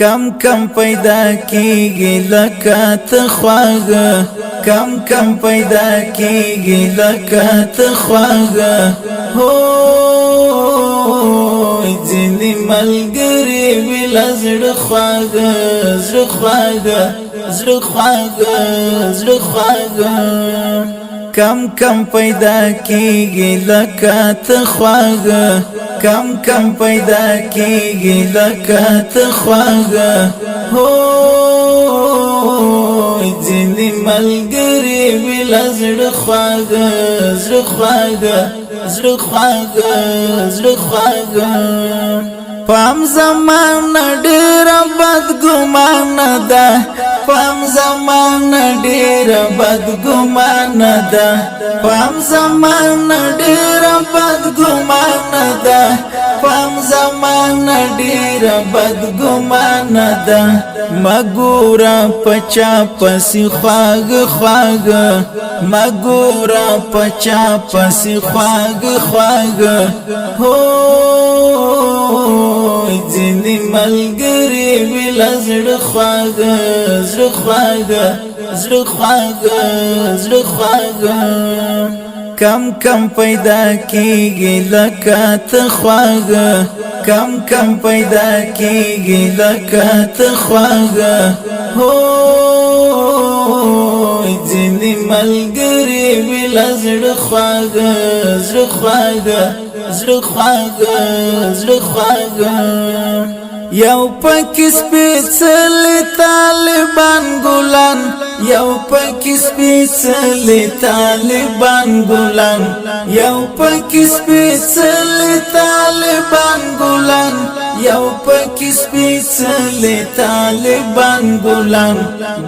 کم کم پیدا کیږي لکه ته خواږه کم کم پیدا کیږي لکه ته خواږه هو ځینې ملګري بلا زړه خواږه زړه خواږه زړه خواږه زړه خواږه کم کم پیدا کیږي لکه ته خواږه کم کم پیدا کیږي لکه ته خواږه هو ځینې ملګري بلا زړه خواږه زړه خواږه زړه خواږه زړه خواږه پام زمانه ډېر بدګمانه ده پام زمانه ډېر بدګمانه ده پام زمانه ډېر بدګمانه ده پام زمانه ډېر بدګمانه ده مګورا پچا پسې خواږه خواږه مګورا پچا پسې خواږه خواږه هو ځینې ملګري بلا زړه خواږه زړه خواږه زړه خواږه زړه خواږه کم کم پیدا کیږي لکه ته خواږه کم کم پیدا کیږي لکه ته خواږه هو ځینې ملګري بلا زړه خواږه زړه خواږه زړه خواږه زړه خواږه یو پکې سپېڅلي طالبان ګلان یو پکې سپېڅلي طالبان ګلان یو پکې سپېڅلي طالبان ګلان یو پکې سپېڅلي طالبان ګلان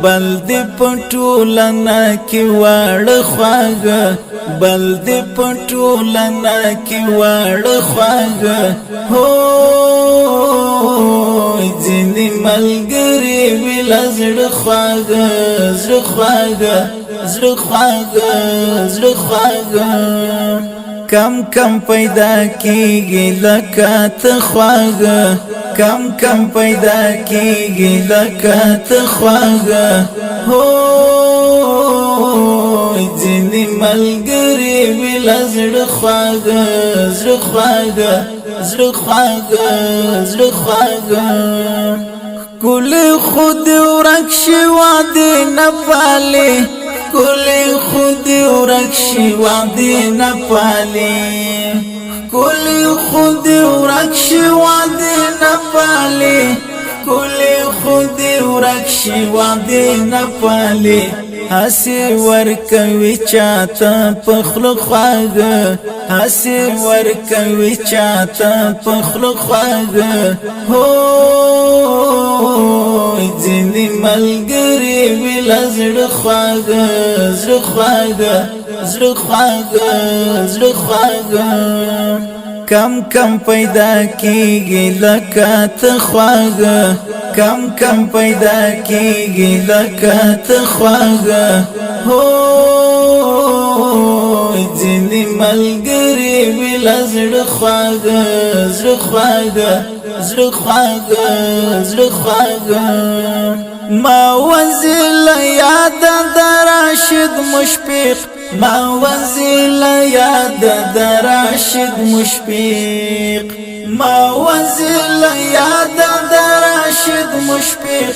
بل دې پټولنا کې واړه خواږه بل دې پټولنا کې واړه خواږه هو ځینې ملګري بلا زړه خواږه زړه خواږه زړه خواږه زړه خواږه کم کم پیدا کیږي لکه ته خواږه کم کم پیدا کیږي لکه ته خواږه هو ځینې ملګري بلا زړه خواږه زړه خواږه زړه خواږه زړه خواږه ګلې خود ورک شي وعده نه پالي ګلې خود ورک شي وعده نه پالي ګلې خود ورک شي وعده نه پالي ګلې خود ورک شي وعده نه پالي هسي ورکوي چاته پخلو خواږه هسي ورکوي چاته پخلو خواږه هو ځینې ملګري بلا زړه خواږه زړه خواږه زړه خواږه زړه خواږه کم کم پیدا کیږي لکه ته خواږه کم کم پیدا کیږي لکه ته خواږه هو ځینې ملګري بلا زړه خواږه زړه خواږه زړه خواږه زړه خواږه ما وزل یاد دراشد مشفق ما وزل یاد دراشد مشفق ما وزل یاد دراشد مشفق